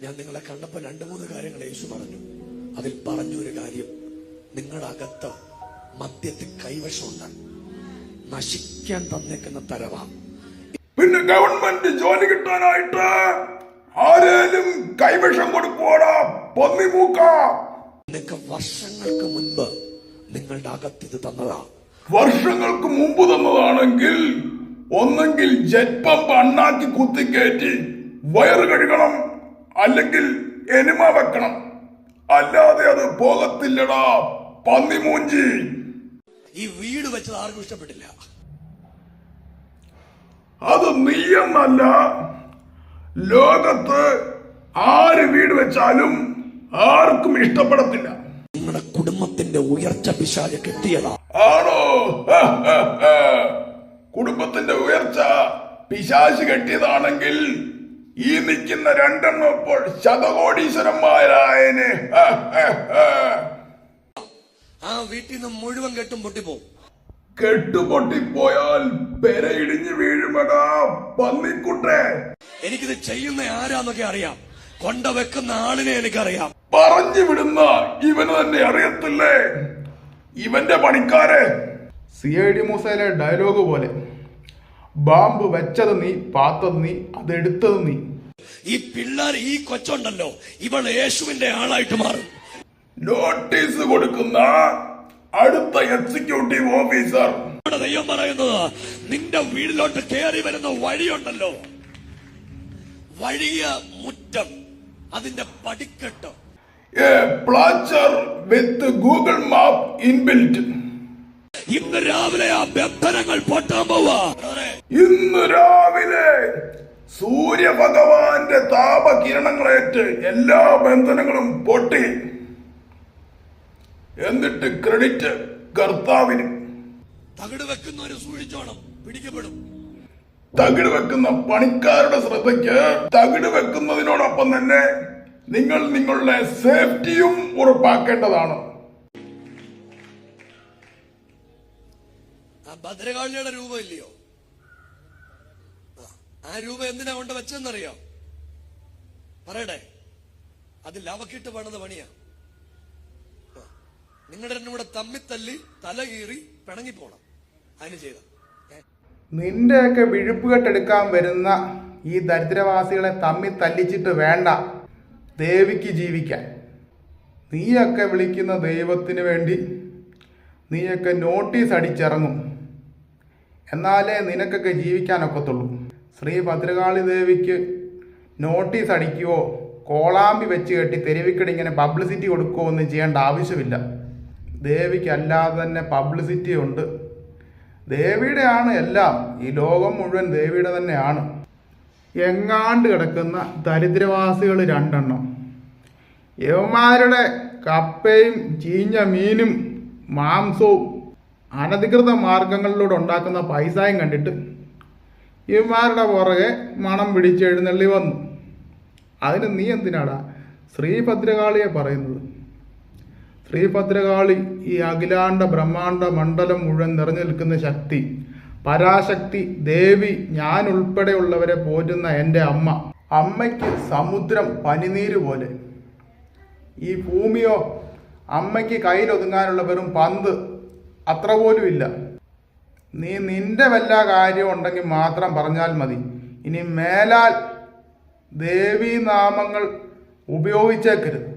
ഞാൻ നിങ്ങളെ കണ്ടപ്പോൾ 2-3 കാര്യങ്ങൾ യേശു പറഞ്ഞു. അതിൽ പറഞ്ഞൊരു കാര്യം, നിങ്ങളുടെ അകത്ത് മദ്യത്തിൽ കൈവശമുണ്ട്, നശിക്കാൻ തന്നേക്കുന്ന തരവാ. പിന്നെ ഗവൺമെന്റ് ജോലി കിട്ടാനായിട്ട് ആരേലും കൈവശം കൊടുക്കോടാ പന്നിമൂക്ക. നിനക്ക് വർഷങ്ങൾക്ക് മുൻപ് നിങ്ങളുടെ അകത്ത് ഇത് തന്നതാ. വർഷങ്ങൾക്ക് മുമ്പ് തന്നതാണെങ്കിൽ ഒന്നെങ്കിൽ ജെറ്റ് പമ്പ് അണ്ണാക്കി കുത്തിക്കയറ്റി വയറ് കഴുകണം, അല്ലെങ്കിൽ എനിമ വെക്കണം, അല്ലാതെ അത് പോകത്തില്ലടാ പന്നിമൂഞ്ചി. ഈ വീട് വെച്ചത് ആർക്കും ഇഷ്ടപ്പെട്ടില്ല. അത് നീയെന്നല്ല, ലോകത്ത് ആര് വീട് വെച്ചാലും ആർക്കും ഇഷ്ടപ്പെടത്തില്ല. നിങ്ങളുടെ കുടുംബത്തിന്റെ ഉയർച്ച പിശാച് കെട്ടിയതാ. ആണോ? കുടുംബത്തിന്റെ ഉയർച്ച പിശാച് കെട്ടിയതാണെങ്കിൽ ഈ നിൽക്കുന്ന 2 എണ്ണം ഇപ്പോൾ ശതകോടീശ്വരന്മാരായന്. ആ വീട്ടിൽ നിന്ന് മുഴുവൻ കെട്ടും പൊട്ടിപ്പോവും. കെട്ടുപൊട്ടിപ്പോയാൽ പെരയിടിഞ്ഞ് വീഴുമടാ പന്നിക്കുട്ടെ. എനിക്കിത് ചെയ്യുന്ന ആരാന്നൊക്കെ അറിയാം, കൊണ്ടുവെക്കുന്ന ആളിനെ എനിക്കറിയാം. പറഞ്ഞു വിടുന്ന ഇവന് തന്നെ അറിയത്തില്ലേ ഇവന്റെ പണിക്കാരെ? CID മൂസയിലെ ഡയലോഗ് പോലെ, ബാമ്പ് വെച്ചത് നീ, പാത്തത് നീ, അതെടുത്തത് നീ. ഈ പിള്ളേർ, ഈ കൊച്ചുണ്ടല്ലോ, ഇവൾ യേശുവിന്റെ ആളായിട്ട് മാറും. നോട്ടീസ് കൊടുക്കുന്ന അടുത്ത എക്സിക്യൂട്ടീവ് ഓഫീസർ ദൈവം പറയുന്നത്, നിന്റെ വീട്ടിലോട്ട് കയറി വരുന്ന വഴിയുണ്ടല്ലോ, വഴിയ മുറ്റം, അതിന്റെ പടിക്കെട്ട്, എ പ്ലാച്ചർ വിത്ത് ഗൂഗിൾ മാപ്പ് ഇൻബിൽറ്റ്. ഇന്ന് രാവിലെ ആ ബന്ധനങ്ങൾ പൊട്ടാൻ പോവാ. ഇന്ന് രാവിലെ സൂര്യഭഗവാന്റെ താപകിരണങ്ങളേറ്റ് എല്ലാ ബന്ധനങ്ങളും പൊട്ടി. എന്നിട്ട് ക്രെഡിറ്റ് കർത്താവിന്. തകിട് വെക്കുന്നവര് സൂക്ഷിച്ചോണം, പിടിക്കപ്പെടും. തകിട് വെക്കുന്ന പണിക്കാരുടെ ശ്രദ്ധയ്ക്ക് തകിട് വെക്കുന്നതിനോടൊപ്പം തന്നെ നിങ്ങൾ നിങ്ങളുടെ സേഫ്റ്റിയും ഉറപ്പാക്കേണ്ടതാണ്. ആ ഭദ്രകാളിയുടെ രൂപം ഇല്ലയോ, ആ രൂപം എന്തിനാ കൊണ്ട് വെച്ചെന്നറിയോ? പറയട്ടെ, അത് ലവക്കിട്ട് പണിത പണിയാ. നിങ്ങളുടെ 2 കൂടെ തമ്മിത്തല്ലി തല കീറി പിണങ്ങിപ്പോണം അതിന് ചെയ്ത. നിന്റെയൊക്കെ വിഴുപ്പുകെട്ടെടുക്കാൻ വരുന്ന ഈ ദരിദ്രവാസികളെ തമ്മി തല്ലിച്ചിട്ട് വേണ്ട ദേവിക്ക് ജീവിക്കാൻ. നീയൊക്കെ വിളിക്കുന്ന ദൈവത്തിന് വേണ്ടി നീയൊക്കെ നോട്ടീസ് അടിച്ചിറങ്ങും, എന്നാലേ നിനക്കൊക്കെ ജീവിക്കാനൊക്കത്തുള്ളൂ. ശ്രീ ഭദ്രകാളി ദേവിക്ക് നോട്ടീസ് അടിക്കുകയോ കോളാമ്പി വെച്ച് കെട്ടി തെരുവിക്കടി ഇങ്ങനെ പബ്ലിസിറ്റി കൊടുക്കുകയോ ഒന്നും ചെയ്യേണ്ട ആവശ്യമില്ല. ദേവിക്ക് അല്ലാതെ തന്നെ പബ്ലിസിറ്റി ഉണ്ട്. ദേവിയുടെ ആണ് എല്ലാം, ഈ ലോകം മുഴുവൻ ദേവിയുടെ തന്നെയാണ്. എങ്ങാണ്ട് കിടക്കുന്ന ദരിദ്രവാസികൾ 2 എണ്ണം യവന്മാരുടെ കപ്പയും ചീഞ്ഞ മീനും മാംസവും അനധികൃത മാർഗങ്ങളിലൂടെ ഉണ്ടാക്കുന്ന പൈസയും കണ്ടിട്ട് ഇവന്മാരുടെ പുറകെ മണം പിടിച്ചെഴുന്നള്ളി വന്നു. അതിന് നീ എന്തിനാടാ ശ്രീഭദ്രകാളിയെ പറയുന്നത്? ശ്രീഭദ്രകാളി ഈ അഖിലാണ്ട ബ്രഹ്മാണ്ട മണ്ഡലം മുഴുവൻ നിറഞ്ഞു നിൽക്കുന്ന ശക്തി, പരാശക്തി ദേവി, ഞാൻ ഉൾപ്പെടെയുള്ളവരെ പോറ്റുന്ന എൻ്റെ അമ്മ. അമ്മയ്ക്ക് സമുദ്രം പനിനീര് പോലെ, ഈ ഭൂമിയോ അമ്മയ്ക്ക് കയ്യിലൊതുങ്ങാനുള്ള വെറും പന്ത് അത്ര പോലും ഇല്ല. നീ നിന്റെ വല്ല കാര്യം ഉണ്ടെങ്കിൽ മാത്രം പറഞ്ഞാൽ മതി. ഇനി മേലാൽ ദേവീ നാമങ്ങൾ ഉപയോഗിച്ചേക്കരുത്.